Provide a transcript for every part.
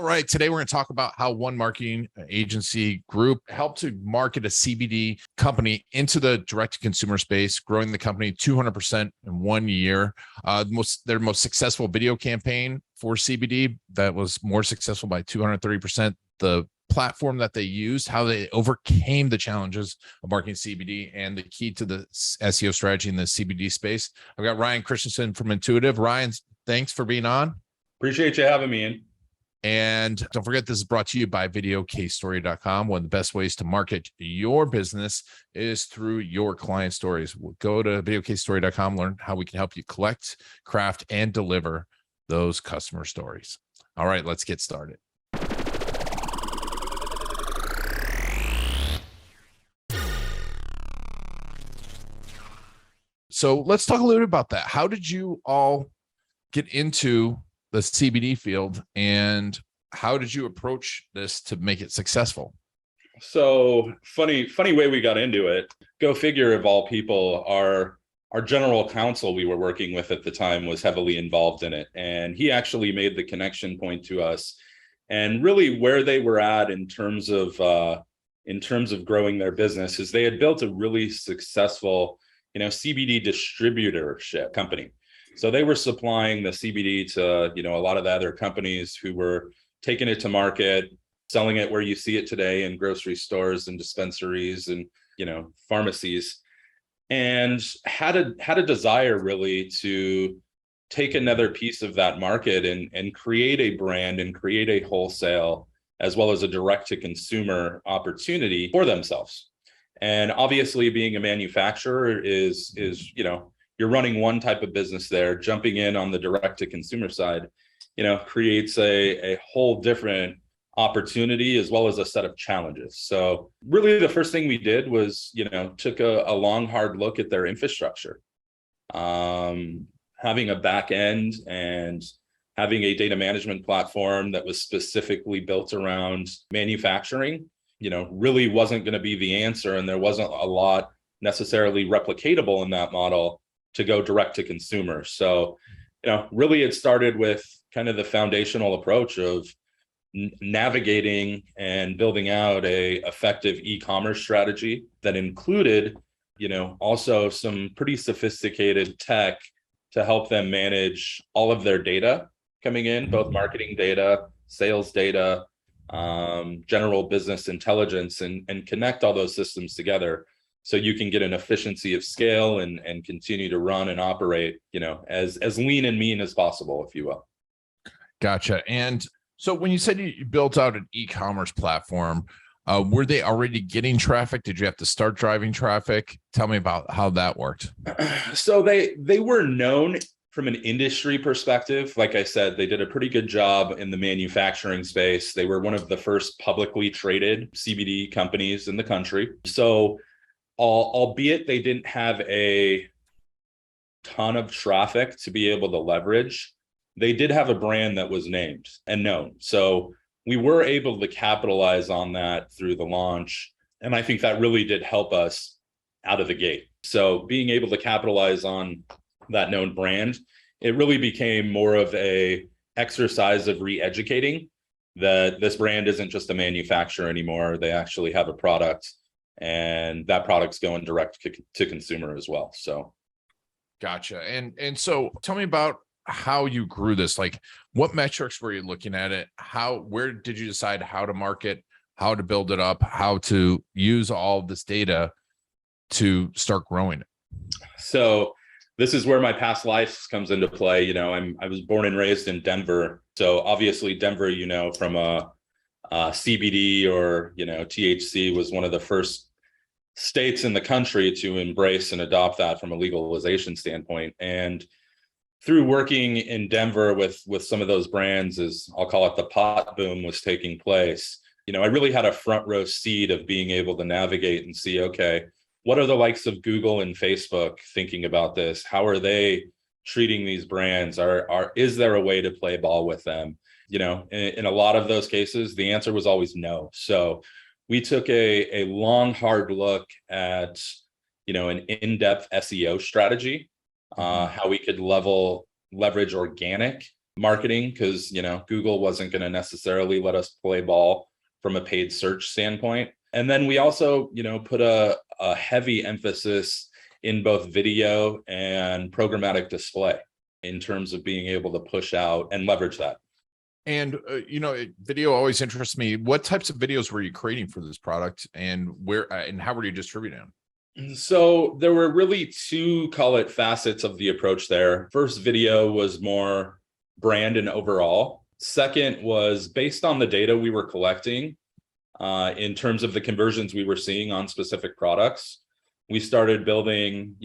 All right. Today, we're going to talk about how one marketing agency group helped to market a CBD company into the direct-to-consumer space, growing the company 200% in 1 year. Their most successful video campaign for CBD that was more successful by 230%. The platform that they used, how they overcame the challenges of marketing CBD, and the key to the SEO strategy in the CBD space. I've got Ryan Christiansen from Ntooitive. Ryan, thanks for being on. Appreciate you having me in. And don't forget, this is brought to you by videocasestory.com. One of the best ways to market your business is through your client stories. Go to videocasestory.com, learn how we can help you collect, craft, and deliver those customer stories. All right, let's get started. So let's talk a little bit about that. How did you all get into the CBD field, and how did you approach this to make it successful? So funny way we got into it. Go figure, of all people, our general counsel we were working with at the time was heavily involved in it. And he actually made the connection point to us and really where they were at in terms of growing their business is they had built a really successful, CBD distributorship company. So they were supplying the CBD to, a lot of the other companies who were taking it to market, selling it where you see it today in grocery stores and dispensaries and, pharmacies, and had a desire really to take another piece of that market and create a brand and create a wholesale as well as a direct to consumer opportunity for themselves. And obviously being a manufacturer is you're running one type of business there. Jumping in on the direct to consumer side, creates a whole different opportunity as well as a set of challenges. So really the first thing we did was, took a long, hard look at their infrastructure, having a back end and having a data management platform that was specifically built around manufacturing, really wasn't going to be the answer. And there wasn't a lot necessarily replicatable in that model to go direct to consumer. So, really it started with kind of the foundational approach of navigating and building out a effective e-commerce strategy that included, also some pretty sophisticated tech to help them manage all of their data coming in, both marketing data, sales data, general business intelligence, and connect all those systems together so you can get an efficiency of scale and continue to run and operate, as lean and mean as possible, if you will. Gotcha. And so when you said you built out an e-commerce platform, were they already getting traffic? Did you have to start driving traffic? Tell me about how that worked. So they were known from an industry perspective. Like I said, they did a pretty good job in the manufacturing space. They were one of the first publicly traded CBD companies in the country. So albeit they didn't have a ton of traffic to be able to leverage, they did have a brand that was named and known. So we were able to capitalize on that through the launch. And I think that really did help us out of the gate. So being able to capitalize on that known brand, it really became more of a exercise of re-educating that this brand isn't just a manufacturer anymore. They actually have a product, and that product's going direct to consumer as well. So gotcha. And so tell me about how you grew this. Like, what metrics were you looking at it? Where did you decide how to market, how to build it up, how to use all of this data to start growing it? So this is where my past life comes into play. I was born and raised in Denver. So obviously Denver, from a CBD or, THC was one of the first states in the country to embrace and adopt that from a legalization standpoint. And through working in Denver with some of those brands, as I'll call it, the pot boom was taking place, I really had a front row seat of being able to navigate and see, okay, what are the likes of Google and Facebook thinking about this? How are they treating these brands? Is there a way to play ball with them? In a lot of those cases, the answer was always no. So we took a long, hard look at, an in-depth SEO strategy, how we could leverage organic marketing because, Google wasn't going to necessarily let us play ball from a paid search standpoint. And then we also, put a heavy emphasis in both video and programmatic display in terms of being able to push out and leverage that. And, video always interests me. What types of videos were you creating for this product, and where and how were you distributing them? So there were really two, call it, facets of the approach there. First video was more brand and overall. Second was based on the data we were collecting in terms of the conversions we were seeing on specific products. We started building,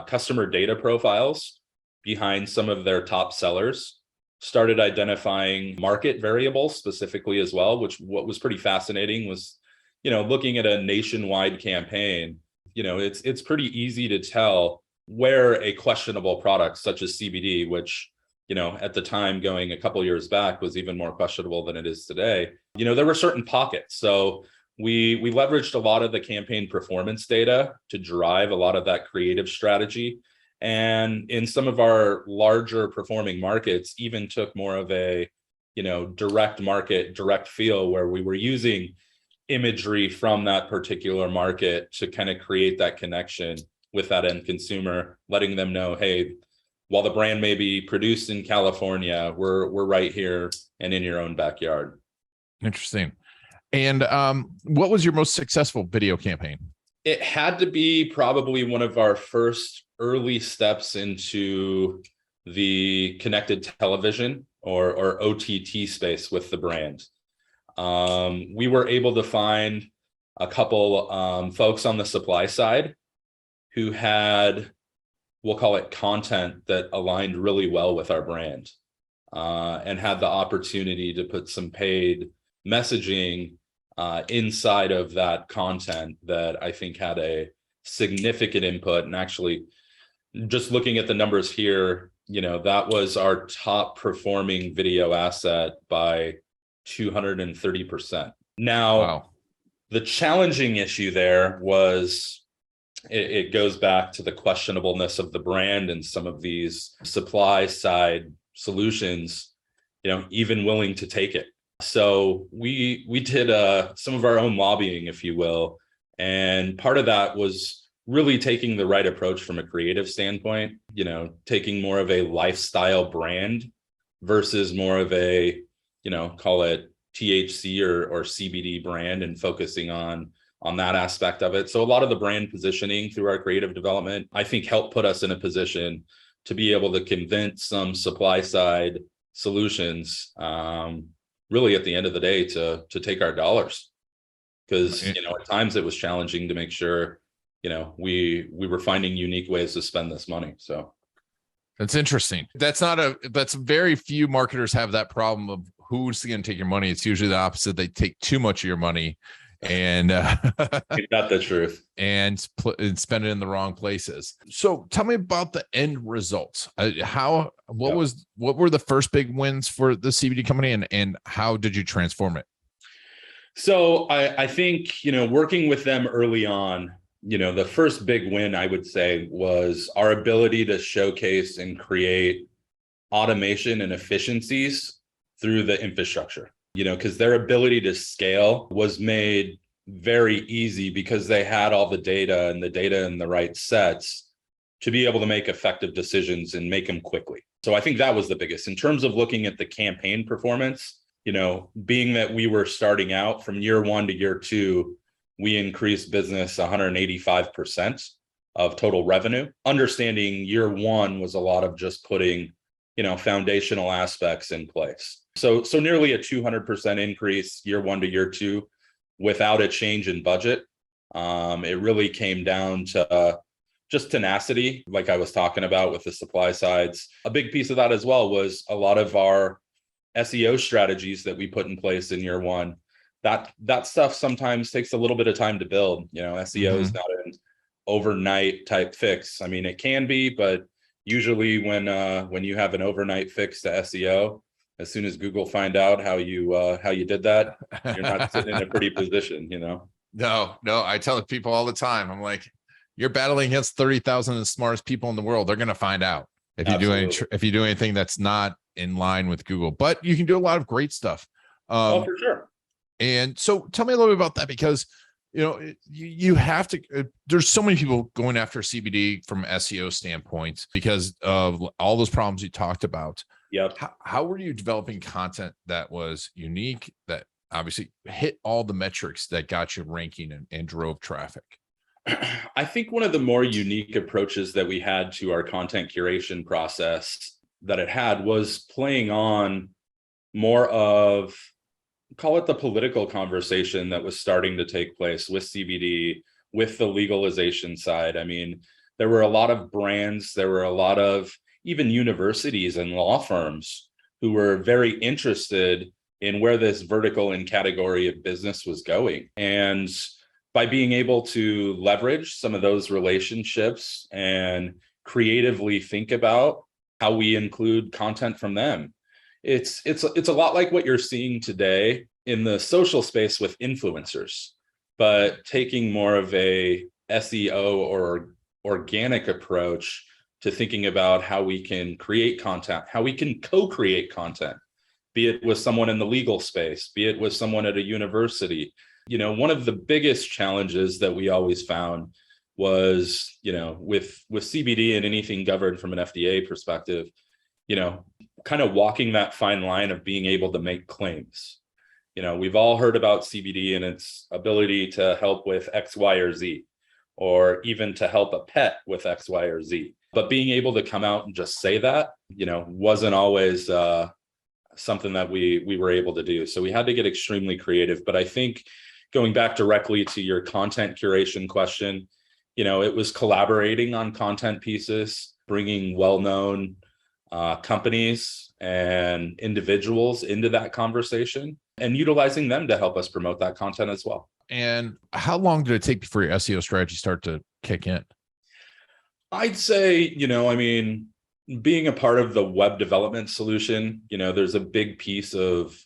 customer data profiles behind some of their top sellers, started identifying market variables specifically as well, which what was pretty fascinating was, looking at a nationwide campaign, it's pretty easy to tell where a questionable product such as CBD, which, at the time going a couple of years back was even more questionable than it is today, there were certain pockets. So we leveraged a lot of the campaign performance data to drive a lot of that creative strategy. And in some of our larger performing markets, even took more of a, direct market, direct feel, where we were using imagery from that particular market to kind of create that connection with that end consumer, letting them know, hey, while the brand may be produced in California, we're right here and in your own backyard. Interesting. And what was your most successful video campaign? It had to be probably one of our first early steps into the connected television or OTT space with the brand. We were able to find a couple folks on the supply side who had, we'll call it, content that aligned really well with our brand, and had the opportunity to put some paid messaging inside of that content that I think had a significant input. And actually, just looking at the numbers here, that was our top performing video asset by 230%. Now, wow. The challenging issue there was it goes back to the questionableness of the brand and some of these supply side solutions, even willing to take it. So we did some of our own lobbying, if you will. And part of that was really taking the right approach from a creative standpoint, taking more of a lifestyle brand versus more of a, call it THC or CBD brand, and focusing on that aspect of it. So a lot of the brand positioning through our creative development, I think, helped put us in a position to be able to convince some supply side solutions, really at the end of the day, to take our dollars. Because, at times it was challenging to make sure, we were finding unique ways to spend this money. So that's interesting. That's very few marketers have that problem of who's going to take your money. It's usually the opposite. They take too much of your money and not the truth, and spend it in the wrong places. So tell me about the end results. What were the first big wins for the CBD company, and how did you transform it? So I think, working with them early on, the first big win, I would say, was our ability to showcase and create automation and efficiencies through the infrastructure, because their ability to scale was made very easy because they had all the data and the right sets to be able to make effective decisions and make them quickly. So I think that was the biggest. In terms of looking at the campaign performance, being that we were starting out from year 1 to year 2, we increased business 185% of total revenue. Understanding year 1 was a lot of just putting, foundational aspects in place. So nearly a 200% increase year 1 to year 2 without a change in budget. It really came down to just tenacity, like I was talking about with the supply sides. A big piece of that as well was a lot of our SEO strategies that we put in place in year 1. That stuff sometimes takes a little bit of time to build. SEO is not an overnight type fix. I mean, it can be, but usually when you have an overnight fix to SEO, as soon as Google find out how you did that, you're not sitting in a pretty position, No, I tell people all the time. I'm like, you're battling against 30,000 of the smartest people in the world. They're going to find out if you do anything that's not in line with Google, but you can do a lot of great stuff. For sure. And so tell me a little bit about that, because you have to, there's so many people going after CBD from SEO standpoint because of all those problems you talked about. Yep. How were you developing content that was unique, that obviously hit all the metrics that got you ranking and drove traffic? I think one of the more unique approaches that we had to our content curation process that it had was playing on more of, call it the political conversation that was starting to take place with CBD, with the legalization side. I mean, there were a lot of brands, there were a lot of even universities and law firms who were very interested in where this vertical and category of business was going. And by being able to leverage some of those relationships and creatively think about how we include content from them, it's a lot like what you're seeing today in the social space with influencers, but taking more of a SEO or organic approach to thinking about how we can create content, how we can co-create content, be it with someone in the legal space, be it with someone at a university. One of the biggest challenges that we always found was, with CBD and anything governed from an FDA perspective, kind of walking that fine line of being able to make claims. We've all heard about CBD and its ability to help with X, Y, or Z, or even to help a pet with X, Y, or Z. But being able to come out and just say that, wasn't always something that we were able to do. So we had to get extremely creative. But I think going back directly to your content curation question, it was collaborating on content pieces, bringing well-known companies and individuals into that conversation and utilizing them to help us promote that content as well. And how long did it take before your SEO strategy start to kick in? I'd say, being a part of the web development solution, there's a big piece of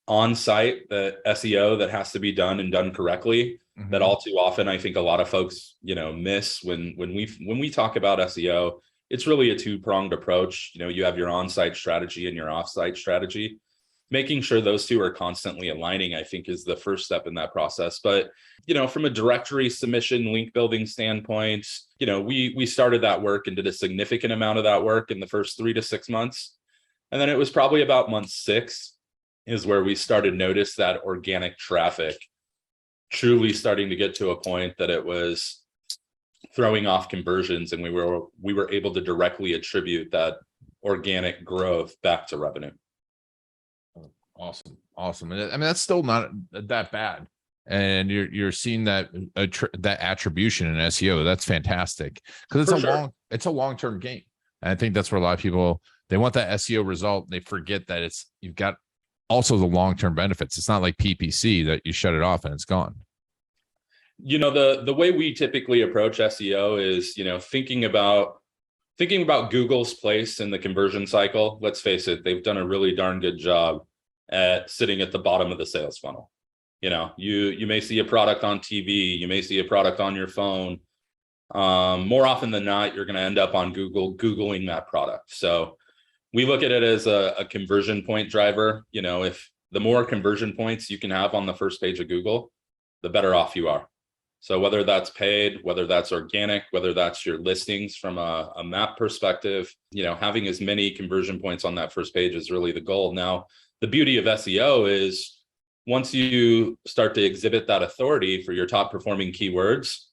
on-site that SEO that has to be done and done correctly. Mm-hmm. That all too often I think a lot of folks, miss when we talk about SEO. It's really a two-pronged approach. You have your on-site strategy and your off-site strategy. Making sure those two are constantly aligning, I think, is the first step in that process. But, from a directory submission, link building standpoint, we started that work and did a significant amount of that work in the first 3 to 6 months. And then it was probably about month 6 is where we started notice that organic traffic truly starting to get to a point that it was throwing off conversions, and we were able to directly attribute that organic growth back to revenue. Awesome. And I mean, that's still not that bad. And you're seeing that that attribution in SEO. That's fantastic, because it's a long-term game. And I think that's where a lot of people, they want that SEO result. They forget that you've got also the long-term benefits. It's not like PPC that you shut it off and it's gone. The way we typically approach SEO is, thinking about Google's place in the conversion cycle. Let's face it, they've done a really darn good job at sitting at the bottom of the sales funnel. You may see a product on TV, you may see a product on your phone. More often than not, you're going to end up on Google Googling that product. So we look at it as a conversion point driver. If the more conversion points you can have on the first page of Google, the better off you are. So whether that's paid, whether that's organic, whether that's your listings from a map perspective, having as many conversion points on that first page is really the goal. Now, the beauty of SEO is once you start to exhibit that authority for your top performing keywords,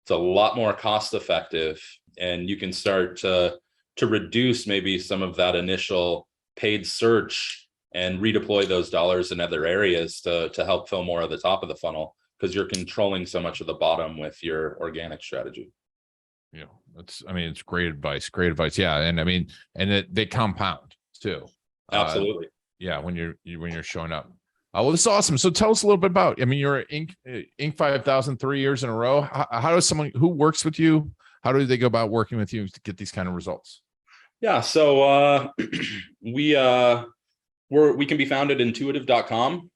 it's a lot more cost effective, and you can start to reduce maybe some of that initial paid search and redeploy those dollars in other areas to help fill more of the top of the funnel, because you're controlling so much of the bottom with your organic strategy. It's great advice. Yeah. And they compound too. Absolutely. When you're showing up. Well, this is awesome. So tell us a little bit about, you're at Inc. 5000 3 years in a row. How does someone who works with you, how do they go about working with you to get these kind of results? Yeah. So we can be found at Ntooitive.com.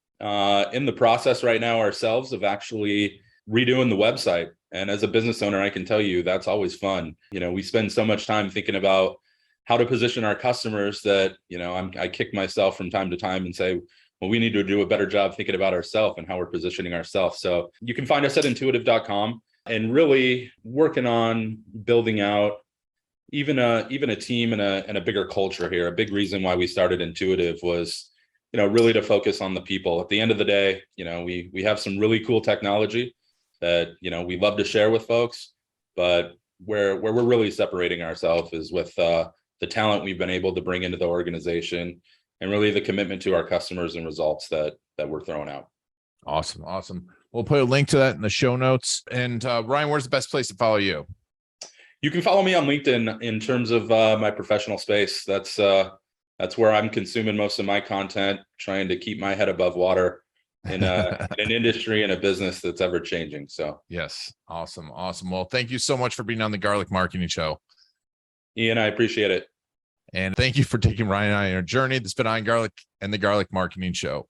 In the process right now ourselves of actually redoing the website. And as a business owner, I can tell you that's always fun. We spend so much time thinking about how to position our customers that, I kick myself from time to time and say, well, we need to do a better job thinking about ourselves and how we're positioning ourselves. So you can find us at ntooitive.com, and really working on building out even a team and a bigger culture here. A big reason why we started Ntooitive was, really to focus on the people. At the end of the day, we have some really cool technology that, we love to share with folks, but where we're really separating ourselves is with the talent we've been able to bring into the organization, and really the commitment to our customers and results that we're throwing out. Awesome. We'll put a link to that in the show notes. And Ryan, where's the best place to follow you? You can follow me on LinkedIn in terms of my professional space. That's where I'm consuming most of my content, trying to keep my head above water in an industry and a business that's ever changing. So yes, awesome. Well, thank you so much for being on the Garlic Marketing Show, Ian. I appreciate it. And thank you for taking Ryan and I on our journey. This has been Ian Garlic and the Garlic Marketing Show.